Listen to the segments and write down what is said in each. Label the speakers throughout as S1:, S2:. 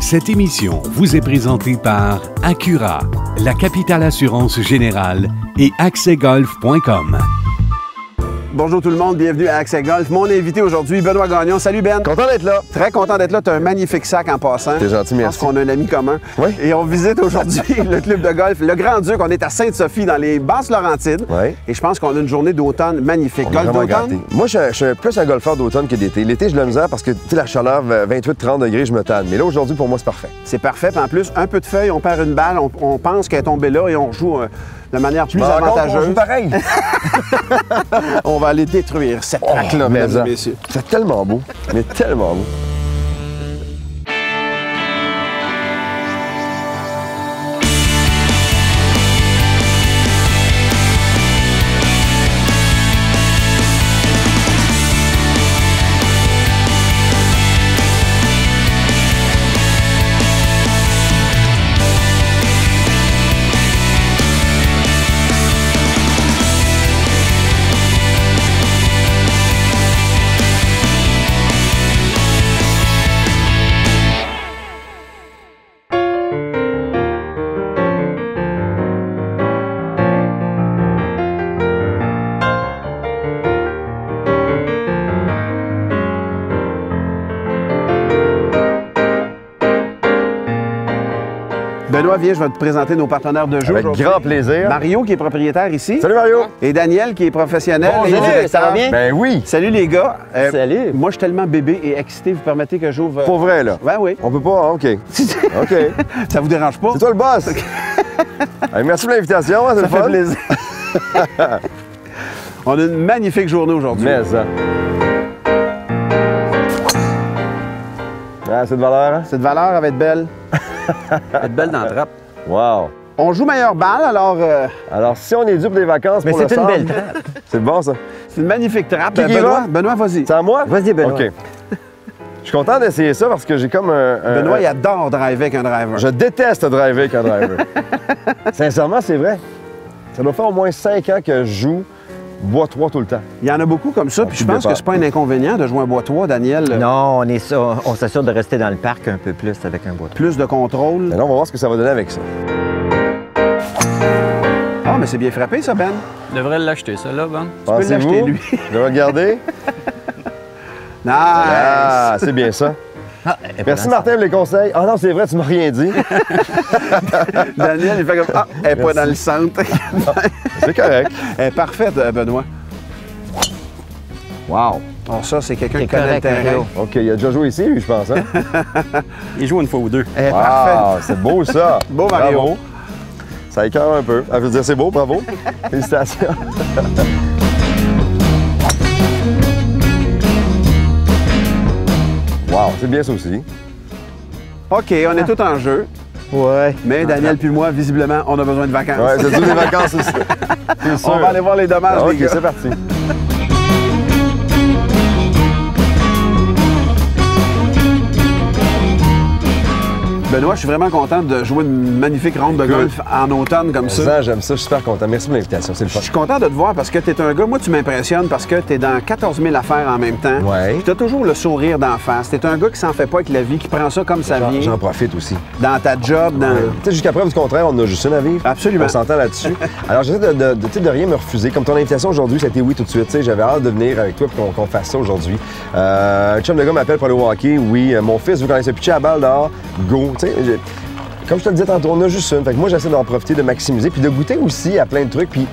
S1: Cette émission vous est présentée par Accura, la capitale assurance générale et accèsgolf.com.
S2: Bonjour tout le monde, bienvenue à Accès Golf. Mon invité aujourd'hui, Benoît Gagnon. Salut Ben.
S3: Content d'être là.
S2: Très content d'être là. Tu as un magnifique sac en passant.
S3: C'est gentil, merci.
S2: Je pense qu'on a un ami commun.
S3: Oui.
S2: Et on visite aujourd'hui le club de golf, le Grand-Duc. On est à Sainte-Sophie, dans les Basses-Laurentides.
S3: Oui.
S2: Et je pense qu'on a une journée d'automne magnifique.
S3: On
S2: Golf
S3: est vraiment
S2: d'automne?
S3: gâtés. Moi, je suis plus un golfeur d'automne que d'été. L'été, je le misère parce que, tu sais, la chaleur, 28-30 degrés, je me tanne. Mais là, aujourd'hui, pour moi, c'est parfait.
S2: C'est parfait. Puis en plus, un peu de feuilles, on perd une balle, on pense qu'elle est tombée là et on joue de manière plus avantageuse.
S3: On joue pareil.
S2: On va aller détruire cette traque-là, mesdames et messieurs.
S3: C'est tellement beau, mais tellement beau.
S2: Benoît, viens, je vais te présenter nos partenaires de jeu
S3: Avec
S2: aujourd'hui.
S3: grand plaisir.
S2: Mario, qui est propriétaire ici.
S3: Salut Mario.
S2: Et Daniel, qui est professionnel.
S3: Bonjour.
S2: et directeur.
S4: Ça va bien?
S3: Ben oui.
S2: Salut les gars.
S4: Salut.
S2: Moi, je suis tellement bébé et excité. Vous permettez que j'ouvre...
S3: Pour vrai, là.
S2: Ben oui.
S3: On peut pas, OK. OK.
S2: Ça vous dérange pas?
S3: C'est toi le boss. Hey, merci pour l'invitation, hein, c'est
S2: Ça
S3: le
S2: fait
S3: fun.
S2: plaisir. On a une magnifique journée aujourd'hui.
S3: Mais ça. Ah, c'est de valeur, hein?
S2: Cette valeur va être belle.
S4: Être belle dans la trappe.
S3: Wow.
S2: On joue meilleure balle, alors
S3: Alors, si on est dû pour des vacances
S4: Mais
S3: pour le
S4: c'est une
S3: sable,
S4: belle trappe.
S3: c'est bon, ça.
S2: c'est une magnifique trappe.
S3: Qui
S2: Benoît,
S3: va?
S2: Benoît, vas-y.
S3: C'est à moi?
S4: Vas-y, Benoît.
S3: OK. Je suis content d'essayer ça parce que j'ai comme un...
S2: Benoît, il adore driver avec un driver.
S3: Je déteste driver avec un driver. Sincèrement, c'est vrai. Ça doit faire au moins 5 ans que je joue bois 3 tout le temps.
S2: Il y en a beaucoup comme ça, puis je pense que c'est pas un inconvénient de jouer un bois-toit, Daniel.
S4: Non, on s'assure de rester dans le parc un peu plus avec un bois.
S2: Plus de contrôle.
S3: Maintenant, on va voir ce que ça va donner avec ça.
S2: Ah, mais c'est bien frappé, ça, Ben.
S5: Je devrais l'acheter, ça, là, Ben.
S2: Tu peux l'acheter,
S3: Pensez-vous?
S2: lui.
S3: Je vais regarder.
S2: Nice!
S3: Ah, c'est bien ça. Merci Martin pour les conseils. Ah non, c'est vrai, tu m'as rien dit.
S2: Daniel, il fait comme « Ah, elle n'est pas dans le centre. »
S3: C'est correct.
S2: Elle est parfaite, Benoît.
S3: Wow.
S2: Oh, ça, c'est quelqu'un qui
S4: C'est
S2: connaît le
S4: correct,
S2: terrain.
S4: Mario.
S3: OK, il a déjà joué ici, lui, je pense. Hein?
S5: Il joue une fois ou deux.
S2: Elle est
S3: Wow,
S2: parfaite.
S3: c'est beau, ça.
S2: Beau, Mario.
S3: Bravo. Ça écœure un peu. Ah, je veux dire, c'est beau, bravo. Félicitations. Wow, c'est bien ça aussi.
S2: OK, on est tous en jeu.
S4: Ouais.
S2: Mais Daniel puis moi, visiblement, on a besoin de vacances.
S3: Ouais, c'est tous des vacances aussi. C'est sûr.
S2: On va aller voir les dommages,
S3: Ah,
S2: les
S3: OK,
S2: gars.
S3: c'est parti.
S2: Benoît, je suis vraiment content de jouer une magnifique ronde de golf en automne comme ça.
S3: Ça, j'aime ça, je suis super content. Merci pour l'invitation, c'est le
S2: Je
S3: fun.
S2: suis content de te voir parce que tu es un gars, moi tu m'impressionnes parce que tu es dans 14 000 affaires en même temps.
S3: Ouais.
S2: Tu as toujours le sourire d'en face. Tu es un gars qui s'en fait pas avec la vie, qui prend ça comme ça vient.
S3: J'en profite aussi.
S2: Dans ta job, dans...
S3: Tu sais, jusqu'à preuve du contraire, on a juste une à vivre.
S2: Absolument.
S3: On s'entend là-dessus. Alors, j'essaie de rien me refuser. Comme ton invitation aujourd'hui, c'était oui tout de suite. Tu sais, j'avais hâte de venir avec toi et qu'on fasse ça aujourd'hui. Un chum de gars m'appelle pour aller au hockey. Oui, mon fils veut qu'on aille se pitcher à la balle dehors. Go. Tu sais, comme je te le disais tantôt, on a juste une. Fait que moi, j'essaie d'en profiter, de maximiser, puis de goûter aussi à plein de trucs. Puis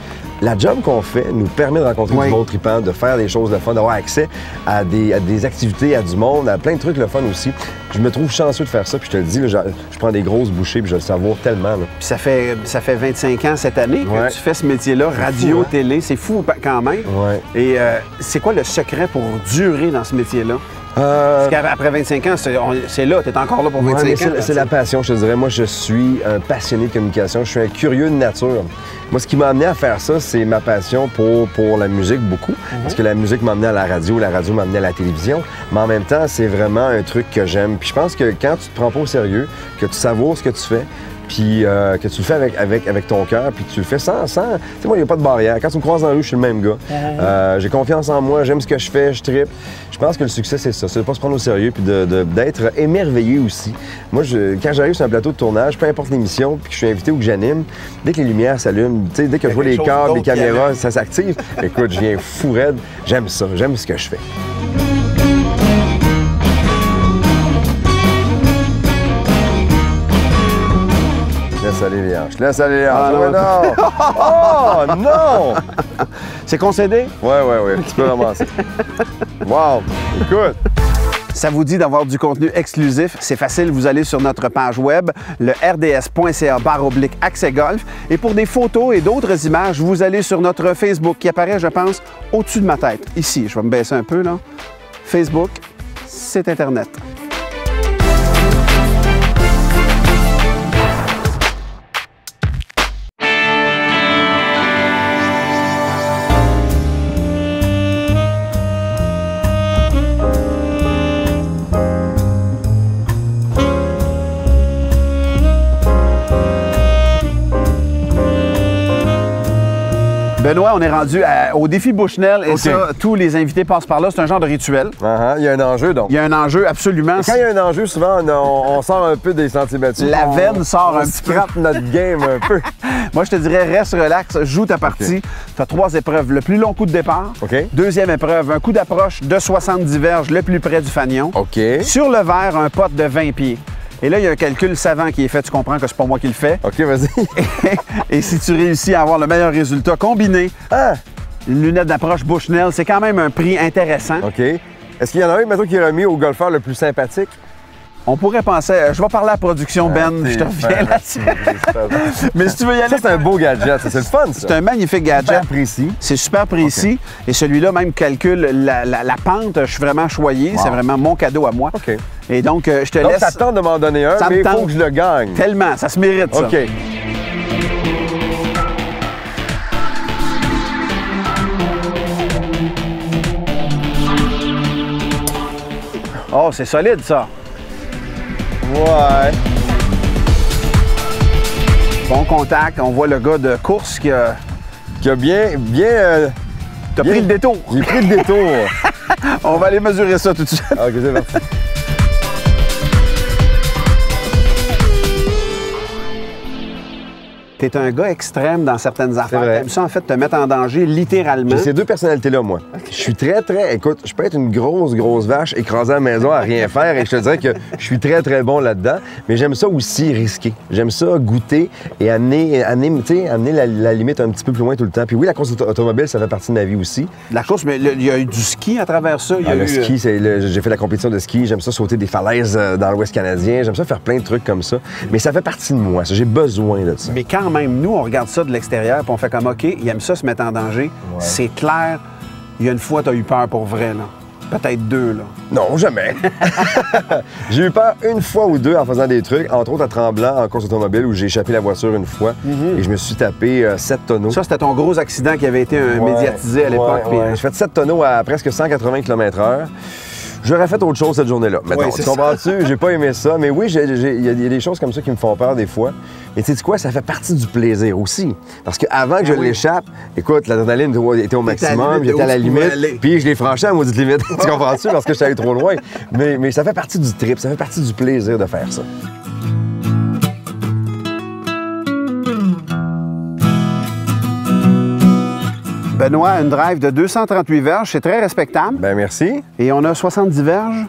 S3: la job qu'on fait nous permet de rencontrer
S2: Oui.
S3: du monde trippant, de faire des choses de fun, d'avoir accès à des activités, à du monde, à plein de trucs le fun aussi. Je me trouve chanceux de faire ça, puis je te le dis, là, je prends des grosses bouchées, puis je le savoure tellement. Là.
S2: Puis ça fait 25 ans cette année
S3: Ouais.
S2: que tu fais ce métier-là, radio,
S3: fou, hein?
S2: télé, c'est fou quand même.
S3: Ouais.
S2: Et c'est quoi le secret pour durer dans ce métier-là? Parce qu'après 25 ans, c'est là, tu es encore là pour 25
S3: Ouais,
S2: ans.
S3: mais c'est la passion, je te dirais. Moi, je suis un passionné de communication. Je suis un curieux de nature. Moi, ce qui m'a amené à faire ça, c'est ma passion pour la musique, beaucoup. Parce que la musique m'a amené à la radio m'a amené à la télévision. Mais en même temps, c'est vraiment un truc que j'aime. Puis je pense que quand tu te prends pas au sérieux, que tu savoures ce que tu fais, puis que tu le fais avec ton cœur, puis tu le fais sans... Tu sais, moi, il n'y a pas de barrière. Quand tu me croises dans la rue, je suis le même gars. J'ai confiance en moi, j'aime ce que je fais, je trippe. Je pense que le succès, c'est ça. C'est de pas se prendre au sérieux, puis d'être émerveillé aussi. Moi, quand j'arrive sur un plateau de tournage, peu importe l'émission, puis que je suis invité ou que j'anime, dès que les lumières s'allument, tu sais, dès que je vois les câbles, les caméras, ça s'active, écoute, je viens fou raide. J'aime ça, j'aime ce que je fais. Laisse aller les hanches. Laisse aller les hanches. Ah, non! Oh non!
S2: C'est concédé?
S3: Ouais, tu peux ramasser. Wow! Écoute!
S2: Ça vous dit d'avoir du contenu exclusif? C'est facile, vous allez sur notre page web, le rds.ca/accès golf. Et pour des photos et d'autres images, vous allez sur notre Facebook qui apparaît, je pense, au-dessus de ma tête. Ici, je vais me baisser un peu, là. Facebook, c'est Internet. Benoît, on est rendu au défi Bushnell et ça, tous les invités passent par là. C'est un genre de rituel.
S3: Il y a un enjeu, donc.
S2: Il y a un enjeu, absolument.
S3: Et quand il y a un enjeu, souvent, on sort un peu des sentiers battus.
S2: La veine sort un petit peu.
S3: On scrape notre game un peu.
S2: Moi, je te dirais, reste relax, joue ta partie. Tu as 3 épreuves. Le plus long coup de départ. Deuxième épreuve, un coup d'approche de 70 verges le plus près du fanion. Sur le verre, un pot de 20 pieds. Et là, il y a un calcul savant qui est fait. Tu comprends que c'est pas moi qui le fais.
S3: OK, vas-y.
S2: Et si tu réussis à avoir le meilleur résultat combiné, une lunette d'approche Bushnell, c'est quand même un prix intéressant.
S3: OK. Est-ce qu'il y en a un, mettons, qui est remis au golfeur le plus sympathique?
S2: On pourrait penser... je vais parler à la production, Ben. Je te reviens là-dessus. Mais si tu veux y aller...
S3: Ça, c'est un beau gadget. C'est le fun, ça.
S2: C'est un magnifique gadget.
S3: Super précis.
S2: C'est super précis. Et celui-là même calcule la pente. Je suis vraiment choyé. C'est vraiment mon cadeau à moi. Et donc, je te laisse...
S3: Ça tente de m'en donner un, mais il faut que je le gagne.
S2: Tellement. Ça se mérite, ça.
S3: OK.
S2: Oh, c'est solide, ça.
S3: Ouais.
S2: Bon contact. On voit le gars de course qui a
S3: bien...
S2: T'as pris le détour.
S3: J'ai pris le détour.
S2: On va aller mesurer ça tout de suite.
S3: OK, c'est parti.
S2: T'es un gars extrême dans certaines affaires. T'aimes ça, en fait, te mettre en danger littéralement.
S3: J'ai ces 2 personnalités-là, moi. Je suis très... Écoute, je peux être une grosse vache écrasée à la maison à rien faire et je te dirais que je suis très bon là-dedans. Mais j'aime ça aussi risquer. J'aime ça goûter et amener la limite un petit peu plus loin tout le temps. Puis oui, la course automobile, ça fait partie de ma vie aussi.
S2: La course, mais il y a eu du ski à travers ça.
S3: Le ski, j'ai fait la compétition de ski. J'aime ça sauter des falaises dans l'Ouest canadien. J'aime ça faire plein de trucs comme ça. Mais ça fait partie de moi. J'ai besoin de ça.
S2: Mais quand même, nous, on regarde ça de l'extérieur puis on fait comme, OK, il aime ça se mettre en danger. C'est clair, il y a une fois, tu as eu peur pour vrai, là. Peut-être 2, là.
S3: Non, jamais. J'ai eu peur une fois ou 2 en faisant des trucs, entre autres à Tremblant en course automobile où j'ai échappé la voiture une fois et je me suis tapé 7 tonneaux.
S2: Ça, c'était ton gros accident qui avait été médiatisé à l'époque.
S3: J'ai fait 7 tonneaux à presque 180 km/h. J'aurais fait autre chose cette journée-là. Maintenant, tu comprends-tu? J'ai pas aimé ça. Mais oui, il y a des choses comme ça qui me font peur des fois. Mais tu sais quoi? Ça fait partie du plaisir aussi. Parce qu'avant que je l'échappe, écoute, l'adrénaline était au maximum, j'étais à la limite. Puis je l'ai franchi à la maudite limite. Tu comprends-tu? Parce que je suis allé trop loin. Mais ça fait partie du trip, ça fait partie du plaisir de faire ça.
S2: Benoît, une drive de 238 verges, c'est très respectable.
S3: Ben merci.
S2: Et on a 70 verges.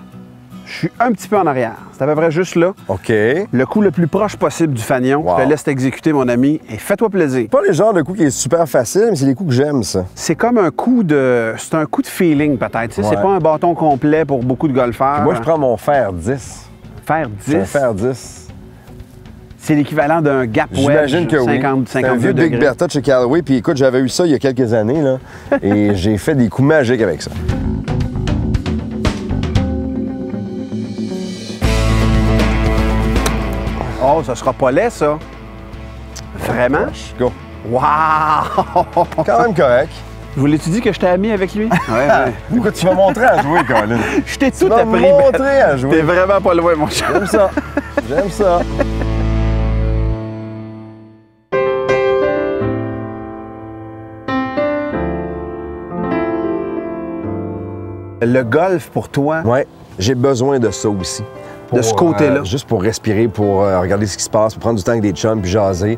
S2: Je suis un petit peu en arrière. C'est à peu près juste là.
S3: OK.
S2: Le coup le plus proche possible du fanion. Je te laisse t'exécuter, mon ami, et fais-toi plaisir.
S3: Pas le genre de coup qui est super facile, mais c'est les coups que j'aime, ça.
S2: C'est comme un coup de... C'est un coup de feeling, peut-être. C'est pas un bâton complet pour beaucoup de golfeurs.
S3: Puis moi, je prends mon fer 10.
S2: Fer 10?
S3: Un fer 10.
S2: C'est l'équivalent d'un gap wedge.
S3: J'imagine que
S2: 52 degrés.
S3: Big Bertha de chez Callaway. Puis écoute, j'avais eu ça il y a quelques années, là, et j'ai fait des coups magiques avec ça.
S2: Oh, ça sera pas laid, ça. Vraiment?
S3: Go.
S2: Wow!
S3: Quand même correct.
S2: Voulais-tu dire que j'étais ami avec lui? Ouais.
S3: Écoute, tu m'as montré à jouer, Colin.
S2: Je t'ai tout
S3: appris. Tu
S2: appris.
S3: m'as montré à jouer.
S2: T'es vraiment pas loin, mon cher.
S3: J'aime ça. J'aime ça.
S2: Le golf, pour toi,
S3: Ouais, j'ai besoin de ça aussi.
S2: de ce côté-là.
S3: Juste pour respirer, pour regarder ce qui se passe, pour prendre du temps avec des chums, puis jaser.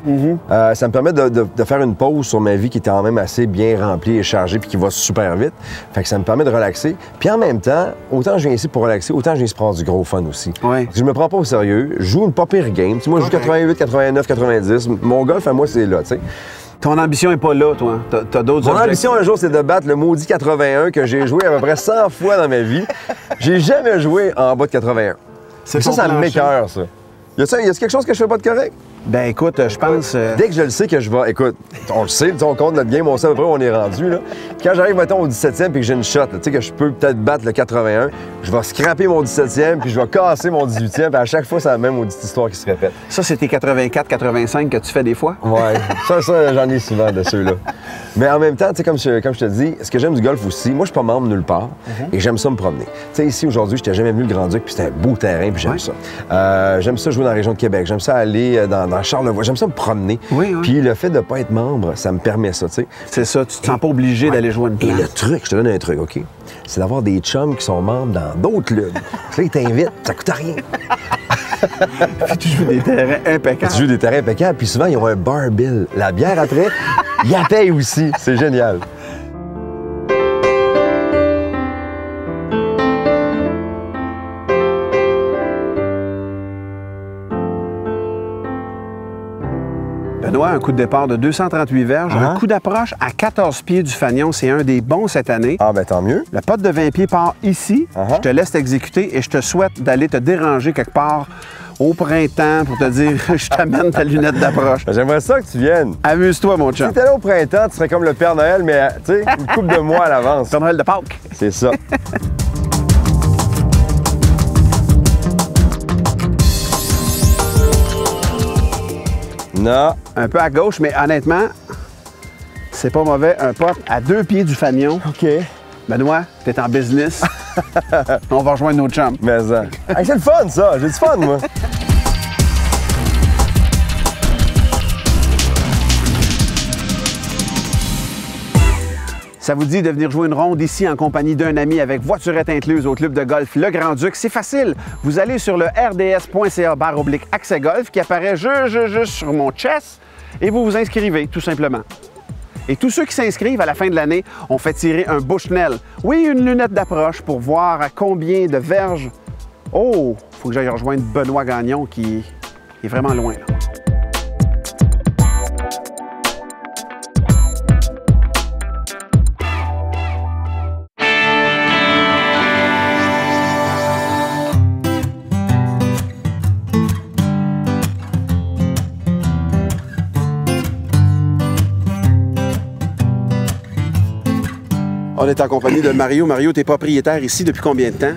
S3: Ça me permet de faire une pause sur ma vie qui est quand même assez bien remplie et chargée, puis qui va super vite. Fait que ça me permet de relaxer. Puis en même temps, autant je viens ici pour relaxer, autant je viens ici pour prendre du gros fun aussi.
S2: Ouais.
S3: Je me prends pas au sérieux. Je joue une pas pire game. Tu sais, moi, je joue 88, 89, 90. Mon golf, à moi, c'est là, tu sais.
S2: Ton ambition n'est pas là, toi. T'as d'autres
S3: Mon
S2: objectifs.
S3: ambition un jour, c'est de battre le maudit 81 que j'ai joué à peu près 100 fois dans ma vie. J'ai jamais joué en bas de 81.
S2: C'est
S3: Ça,
S2: ton
S3: ça me
S2: plancher.
S3: m'écoeure, ça. Y a quelque chose que je fais pas de correct?
S2: Ben écoute, je pense...
S3: Dès que je le sais que je vais... Écoute, on le sait, on compte notre game, on sait à peu près où on est rendu, là. Puis quand j'arrive, mettons, au 17e puis que j'ai une shot, tu sais, que je peux peut-être battre le 81, je vais scraper mon 17e puis je vais casser mon 18e, puis à chaque fois, c'est la même maudite histoire qui se répète.
S2: Ça, c'est tes 84, 85 que tu fais des fois?
S3: Ouais, ça j'en ai souvent de ceux-là. Mais en même temps, tu sais, comme je te dis, ce que j'aime du golf aussi, moi, je suis pas membre nulle part et j'aime ça me promener. Tu sais, ici, aujourd'hui, j'étais jamais venu le Grand-Duc, puis c'était un beau terrain, puis j'aime ça. J'aime ça jouer dans la région de Québec, j'aime ça aller dans Charlevoix, j'aime ça me promener.
S2: Oui, oui.
S3: Puis le fait de pas être membre, ça me permet ça, tu sais.
S2: C'est ça, tu te sens pas obligé d'aller jouer une
S3: Et
S2: place.
S3: le truc, je te donne un truc, OK? C'est d'avoir des chums qui sont membres dans d'autres clubs. Puis là, ils t'invitent, ça coûte rien.
S2: Puis tu joues des terrains impeccables.
S3: Tu joues des terrains impeccables, puis souvent, ils ont un bar bill. La bière après, ils la payent aussi. C'est génial.
S2: Benoît, un coup de départ de 238 verges, un coup d'approche à 14 pieds du fanion, c'est un des bons cette année.
S3: Ah, ben tant mieux.
S2: Le putt de 20 pieds part ici. Je te laisse t'exécuter et je te souhaite d'aller te déranger quelque part au printemps pour te dire je t'amène ta lunette d'approche.
S3: J'aimerais ça que tu viennes.
S2: Amuse-toi, mon
S3: Si
S2: chum.
S3: t'étais là au printemps, tu serais comme le Père Noël, mais tu sais, une couple de mois à l'avance.
S2: Père Noël de Pâques.
S3: C'est ça. Non.
S2: Un peu à gauche, mais honnêtement, c'est pas mauvais. Un putt à 2 pieds du fanion.
S3: OK.
S2: Benoît, t'es en business. On va rejoindre nos chums.
S3: Mais ça. Hey, c'est le fun, ça. J'ai du fun, moi.
S2: Ça vous dit de venir jouer une ronde ici en compagnie d'un ami avec voiturette incluse au club de golf Le Grand-Duc? C'est facile. Vous allez sur le rds.ca/accès golf qui apparaît juste sur mon chest et vous vous inscrivez tout simplement. Et tous ceux qui s'inscrivent à la fin de l'année, on fait tirer un Bushnell. Oui, une lunette d'approche pour voir à combien de verges. Oh, faut que j'aille rejoindre Benoît Gagnon qui est vraiment loin, là. On est en compagnie de Mario. Mario, tu es propriétaire ici depuis combien de temps?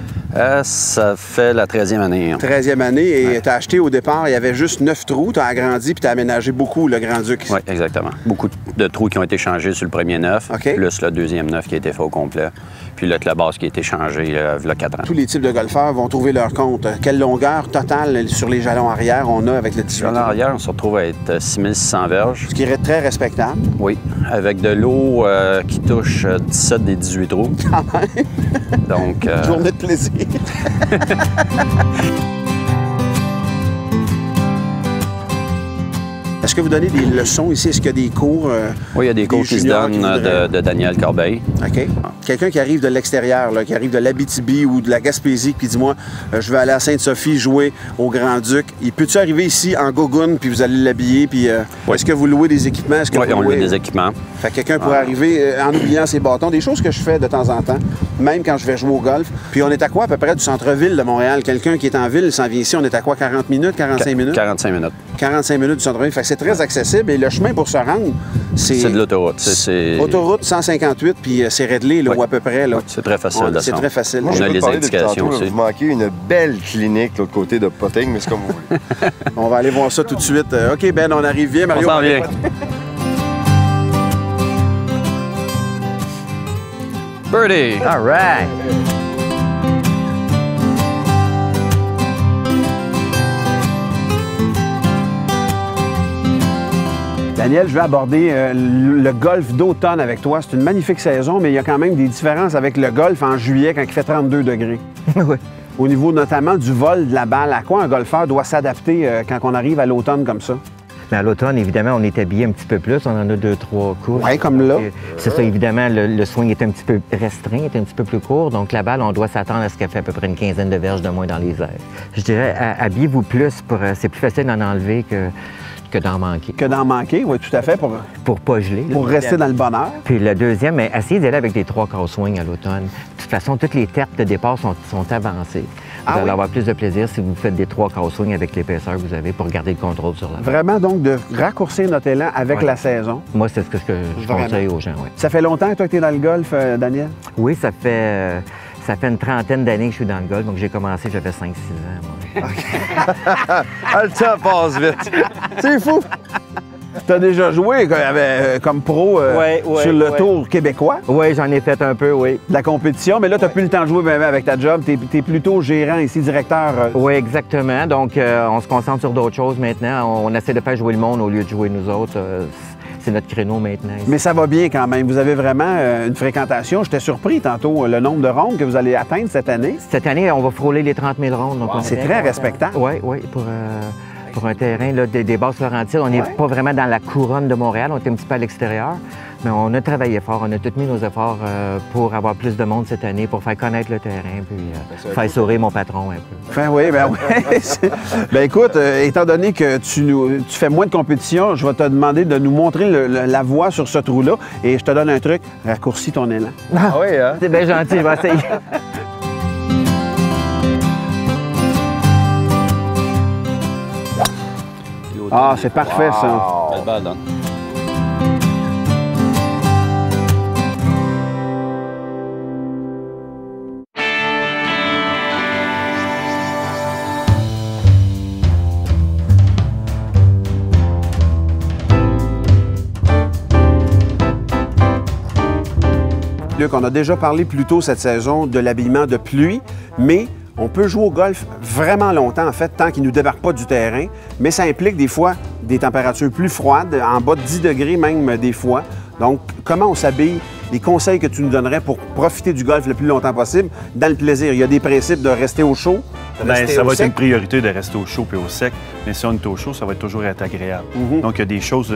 S5: Ça fait la 13e année.
S2: 13e année et tu as acheté au départ, il y avait juste 9 trous, tu as agrandi puis tu as aménagé beaucoup le Grand-Duc.
S5: Oui, exactement. Beaucoup de trous qui ont été changés sur le premier neuf,
S2: OK.
S5: plus le deuxième neuf qui a été fait au complet, puis le base qui a été changé il y a 4 ans.
S2: Tous les types de golfeurs vont trouver leur compte. Quelle longueur totale sur les jalons arrière on a avec le 18
S5: Sur l'arrière, on se retrouve à être 6600 verges.
S2: Ce qui est très respectable.
S5: Oui, avec de l'eau qui touche 17 des 18 trous. Donc,
S2: Journée de plaisir. Est-ce que vous donnez des leçons ici? Est-ce qu'il y a des cours?
S5: oui, il y a des cours qui se
S2: juniors
S5: donnent
S2: voudraient-
S5: de Daniel Corbeil.
S2: OK. Quelqu'un qui arrive de l'extérieur, là, qui arrive de l'Abitibi ou de la Gaspésie, puis dis-moi, je vais aller à Sainte-Sophie jouer au Grand-Duc. Il peut-tu arriver ici en gogoune, puis vous allez l'habiller, puis est-ce que vous louez des équipements? Est-ce que
S5: Oui,
S2: vous
S5: on
S2: louez...
S5: loue des équipements.
S2: Fait que quelqu'un pourrait arriver en oubliant ses bâtons, des choses que je fais de temps en temps, même quand je vais jouer au golf. Puis on est à quoi à peu près du centre-ville de Montréal? Quelqu'un qui est en ville s'en vient ici, on est à quoi? 40 minutes, 45 minutes?
S5: 45 minutes.
S2: 45 minutes du centre-ville. Fait que c'est très accessible et le chemin pour se rendre,
S5: C'est de l'autoroute. C'est
S2: Autoroute 158, puis c'est Redley, là,
S5: Oui.
S2: ou à peu près. Là.
S5: c'est très facile de
S2: C'est
S5: se
S2: très
S5: rendre.
S2: facile.
S5: On
S3: Je
S5: a
S3: peux
S5: les
S3: te parler depuis
S5: indications
S3: tantôt, là,
S5: aussi.
S3: Vous manquez une belle clinique de l'autre côté de Potting, mais c'est comme vous voulez.
S2: On va aller voir ça tout de suite. OK, Ben, on arrive. Viens,
S5: On
S2: Mario.
S5: s'en vient. Birdie!
S4: All right.
S2: La Daniel, je vais aborder le golf d'automne avec toi. C'est une magnifique saison, mais il y a quand même des différences avec le golf en juillet quand il fait 32 degrés.
S4: Oui.
S2: Au niveau notamment du vol de la balle, à quoi un golfeur doit s'adapter quand on arrive à l'automne comme ça?
S4: Mais à l'automne, évidemment, on est habillé un petit peu plus. On en a 2-3 courses.
S2: Oui, comme là.
S4: C'est ça, évidemment, le swing est un petit peu restreint, est un petit peu plus court. Donc, la balle, on doit s'attendre à ce qu'elle fait à peu près une quinzaine de verges de moins dans les airs. Je dirais, habillez-vous plus. C'est plus facile d'en enlever que d'en manquer.
S2: Que d'en manquer, oui, tout à fait,
S4: Pour pas geler.
S2: pour rester dans le bonheur.
S4: Puis le deuxième, mais essayez d'aller avec des 3 quarts swing à l'automne. De toute façon, toutes les terres de départ sont avancées. Vous allez avoir plus de plaisir si vous faites des 3 quarts swing avec l'épaisseur que vous avez pour garder le contrôle sur la balle.
S2: Vraiment, donc, de raccourcir notre élan avec la saison.
S4: Moi, c'est ce que je conseille aux gens, oui.
S2: Ça fait longtemps, toi, que tu es dans le golf, Daniel?
S4: Oui, ça fait une trentaine d'années que je suis dans le golf. Donc, j'ai commencé, j'avais 5-6 ans, moi.
S3: Ah, le temps passe vite. C'est fou.
S2: Tu as déjà joué comme pro sur le Tour québécois,
S4: Oui, j'en ai fait un peu, oui.
S2: de la compétition, mais là, tu n'as plus le temps de jouer même avec ta job. Tu es plutôt gérant ici, directeur.
S4: Oui, exactement. Donc, on se concentre sur d'autres choses maintenant. On essaie de faire jouer le monde au lieu de jouer nous autres. C'est notre créneau maintenant. Ici.
S2: Mais ça va bien quand même. Vous avez vraiment une fréquentation. J'étais surpris tantôt, le nombre de rondes que vous allez atteindre cette année.
S4: Cette année, on va frôler les 30 000 rondes.
S2: Wow. C'est très respectable.
S4: Oui, oui. Pour un terrain là, des Basses-Laurentides, on n'est pas vraiment dans la couronne de Montréal, on est un petit peu à l'extérieur. Mais on a travaillé fort, on a tous mis nos efforts pour avoir plus de monde cette année, pour faire connaître le terrain, puis faire sourire mon patron un peu.
S2: Enfin, oui, ben oui. Ben écoute, étant donné que tu fais moins de compétition, je vais te demander de nous montrer la voie sur ce trou-là. Et je te donne un truc, raccourcis ton élan.
S3: Ah oui, hein?
S4: C'est bien gentil, je vais essayer.
S2: Ah, c'est parfait, ça.
S5: Belle balle, Don.
S2: Luc, on a déjà parlé plus tôt cette saison de l'habillement de pluie, mais on peut jouer au golf vraiment longtemps, en fait, tant qu'il ne nous débarque pas du terrain, mais ça implique des fois des températures plus froides, en bas de 10 degrés même des fois. Donc, comment on s'habille? Les conseils que tu nous donnerais pour profiter du golf le plus longtemps possible, dans le plaisir. Il y a des principes de rester au chaud.
S6: Bien, ça va être une priorité de rester au chaud et au sec, mais si on est au chaud, ça va toujours être agréable. Donc, il y a des choses,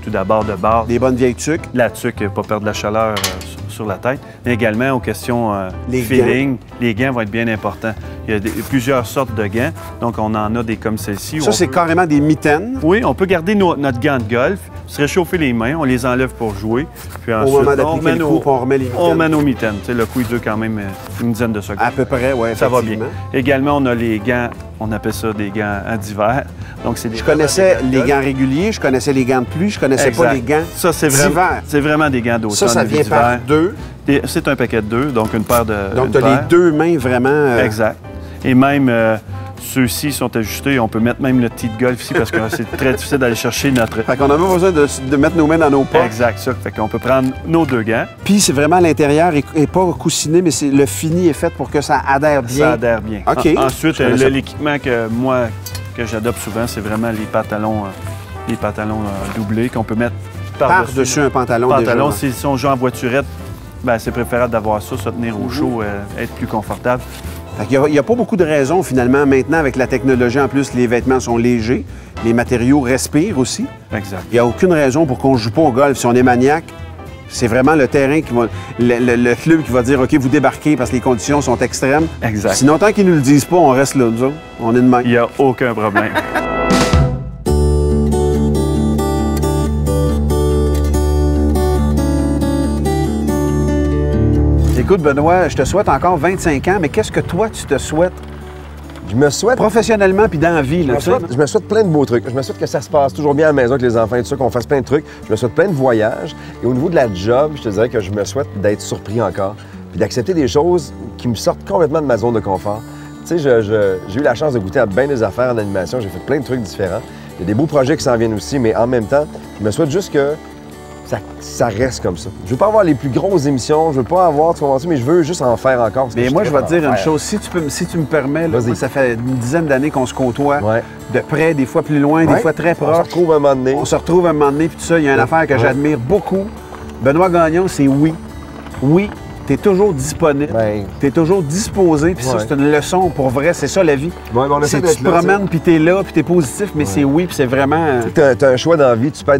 S6: tout d'abord, de base.
S2: Des bonnes vieilles tuques.
S6: La tuque, pas perdre la chaleur sur la tête, mais également aux questions
S2: Les
S6: feeling. Les gants vont être bien importants. Il y a plusieurs sortes de gants, donc on en a des comme celle-ci.
S2: Ça, c'est carrément des mitaines.
S6: Oui, on peut garder notre gant de golf, se réchauffer les mains, on les enlève pour jouer. Puis ensuite,
S2: Au moment d'appliquer le coup, puis on remet les mitaines.
S6: On met nos mitaines. Tu sais, le coup, il dure quand même une dizaine de secondes.
S2: À peu près, oui,
S6: Ça va bien.
S2: effectivement.
S6: Également, on a les gants, on appelle ça des gants d'hiver. Donc, c'est des
S2: Je connaissais les gants réguliers, je connaissais les gants de pluie, je connaissais pas les gants
S6: Ça, c'est
S2: d'hiver.
S6: C'est vraiment des gants d'automne.
S2: Ça vient par deux.
S6: C'est un paquet de deux, donc une paire de.
S2: Donc,
S6: une
S2: tu as
S6: paire.
S2: les deux mains vraiment.
S6: Exact. Et même ceux-ci sont ajustés. On peut mettre même le tee de golf ici parce que c'est très difficile d'aller chercher notre.
S2: Fait qu'on n'a pas besoin de mettre nos mains dans nos poches.
S6: Exact, ça. Fait qu'on peut prendre nos deux gants.
S2: Puis c'est vraiment l'intérieur et pas coussiné, mais le fini est fait pour que ça adhère bien.
S6: Ça adhère bien.
S2: OK.
S6: Ensuite,
S2: Je connais ça.
S6: l'équipement que j'adopte souvent, c'est vraiment les pantalons doublés qu'on peut mettre
S2: Par-dessus un pantalon déjà.
S6: Si on joue en voiturette, ben, c'est préférable d'avoir ça, se tenir au chaud, être plus confortable.
S2: Fait qu'il n'y a pas beaucoup de raisons, finalement. Maintenant, avec la technologie, en plus, les vêtements sont légers. Les matériaux respirent aussi.
S6: Exact.
S2: Il n'y a aucune raison pour qu'on ne joue pas au golf. Si on est maniaque, c'est vraiment le terrain qui va... Le club qui va dire, OK, vous débarquez parce que les conditions sont extrêmes.
S6: Exact.
S2: Sinon, tant qu'ils ne nous le disent pas, on reste là, nous autres. On est de même.
S6: Il n'y a aucun problème.
S2: Écoute, Benoît, je te souhaite encore 25 ans, mais qu'est-ce que toi, tu te souhaites
S3: Je me souhaite...
S2: professionnellement puis dans la vie? Là,
S3: Je me souhaite plein de beaux trucs. Je me souhaite que ça se passe toujours bien à la maison avec les enfants et tout ça, qu'on fasse plein de trucs. Je me souhaite plein de voyages. Et au niveau de la job, je te dirais que je me souhaite d'être surpris encore, puis d'accepter des choses qui me sortent complètement de ma zone de confort. Tu sais, j'ai eu la chance de goûter à bien des affaires en animation. J'ai fait plein de trucs différents. Il y a des beaux projets qui s'en viennent aussi, mais en même temps, je me souhaite juste que ça reste comme ça. Je veux pas avoir les plus grosses émissions, je veux pas avoir, tu comprends-tu, mais je veux juste en faire encore.
S2: Mais moi, je vais te dire une chose. Si tu me permets, là, moi, ça fait une dizaine d'années qu'on se côtoie, de près, des fois plus loin, des fois très proche.
S3: On se retrouve un moment donné.
S2: On se retrouve un moment donné, puis tout ça. Il y a une affaire que j'admire beaucoup. Benoît Gagnon, c'est oui. Oui, tu es toujours disponible. Tu es toujours disposé, puis ça, c'est une leçon pour vrai. C'est ça, la vie. C'est tu te promènes, puis tu es là, puis tu es positif, mais c'est oui, puis c'est vraiment...
S3: Tu as un choix dans la vie. Tu peux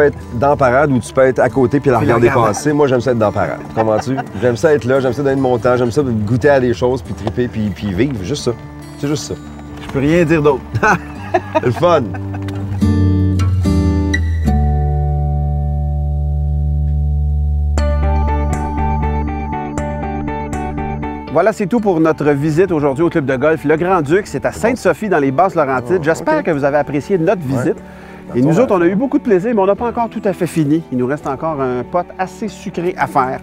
S3: être dans la parade ou tu peux être à côté puis la regarder passer. Moi, j'aime ça être dans la parade. Comprends-tu? J'aime ça être là, j'aime ça donner de mon temps, j'aime ça goûter à des choses, puis triper, puis vivre. Juste ça. C'est juste ça.
S2: Je peux rien dire d'autre.
S3: C'est le fun.
S2: Voilà, c'est tout pour notre visite aujourd'hui au club de golf Le Grand-Duc. C'est à Sainte-Sophie, dans les Basses-Laurentides. J'espère que vous avez apprécié notre visite. Et nous autres, on a eu beaucoup de plaisir, mais on n'a pas encore tout à fait fini. Il nous reste encore un pot assez sucré à faire.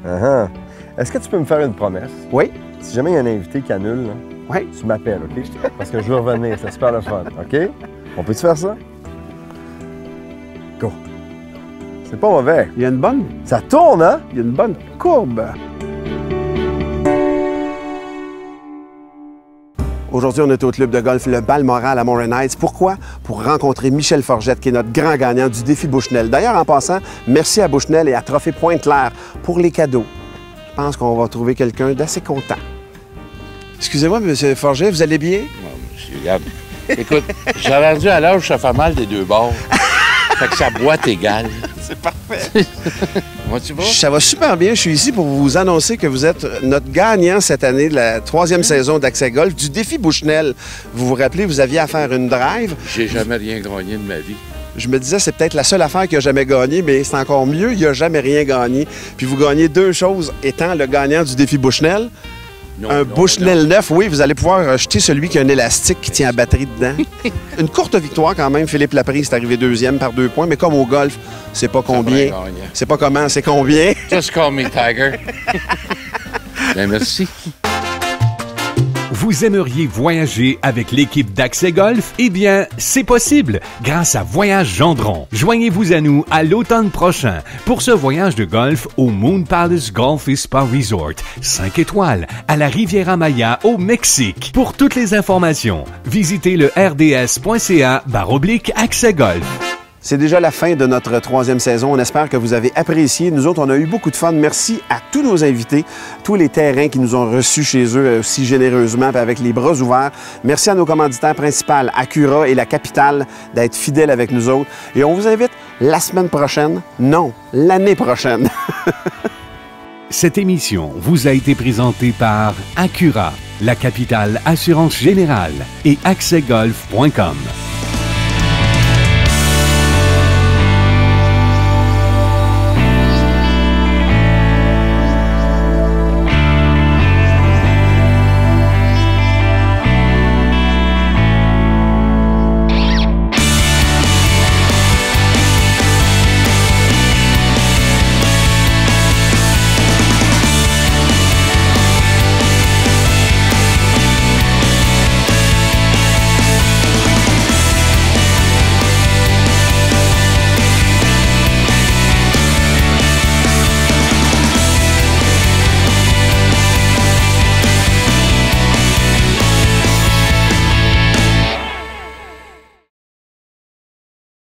S3: Est-ce que tu peux me faire une promesse?
S2: Oui.
S3: Si jamais il y a un invité qui annule, tu m'appelles, OK? Parce que je veux revenir, c'est super le fun, OK? On peut-tu faire ça? Go! C'est pas mauvais.
S2: Il y a une bonne...
S3: Ça tourne, hein?
S2: Il y a une bonne courbe. Aujourd'hui, on est au club de golf Le Balmoral à Morin Heights. Pourquoi? Pour rencontrer Michel Forgette, qui est notre grand gagnant du défi Bushnell. D'ailleurs, en passant, merci à Bushnell et à Trophée Pointe-Claire pour les cadeaux. Je pense qu'on va trouver quelqu'un d'assez content. Excusez-moi, M. Forgette, vous allez bien?
S7: Regarde. Écoute, j'ai rendu à l'âge où ça fait mal des deux bords. Fait que ça boite égale.
S2: C'est parfait.
S7: Comment tu vas?
S2: Ça va super bien. Je suis ici pour vous annoncer que vous êtes notre gagnant cette année de la 3e saison d'Accès Golf du défi Bushnell. Vous vous rappelez, vous aviez à faire une drive.
S7: J'ai jamais rien gagné de ma vie.
S2: Je me disais, c'est peut-être la seule affaire qu'il n'a jamais gagné, mais c'est encore mieux, il n'a jamais rien gagné. Puis vous gagnez deux choses étant le gagnant du défi Bushnell. Bushnell 9, oui, vous allez pouvoir acheter celui qui a un élastique qui tient la batterie dedans. Une courte victoire quand même. Philippe Laprise est arrivé deuxième par 2 points, mais comme au golf, c'est pas combien. C'est pas comment, c'est combien.
S7: Just call me Tiger. Bien, merci.
S1: Vous aimeriez voyager avec l'équipe d'Accès Golf? Eh bien, c'est possible grâce à Voyage Gendron. Joignez-vous à nous à l'automne prochain pour ce voyage de golf au Moon Palace Golf & Spa Resort, 5 étoiles, à la Riviera Maya au Mexique. Pour toutes les informations, visitez le rds.ca/Accès Golf. C'est déjà la fin de notre 3e saison. On espère que vous avez apprécié. Nous autres, on a eu beaucoup de fun. Merci à tous nos invités, tous les terrains qui nous ont reçus chez eux si généreusement et avec les bras ouverts. Merci à nos commanditaires principaux, Acura et la Capitale, d'être fidèles avec nous autres. Et on vous invite la semaine prochaine, non, l'année prochaine. Cette émission vous a été présentée par Acura, la Capitale Assurance Générale et accèsgolf.com.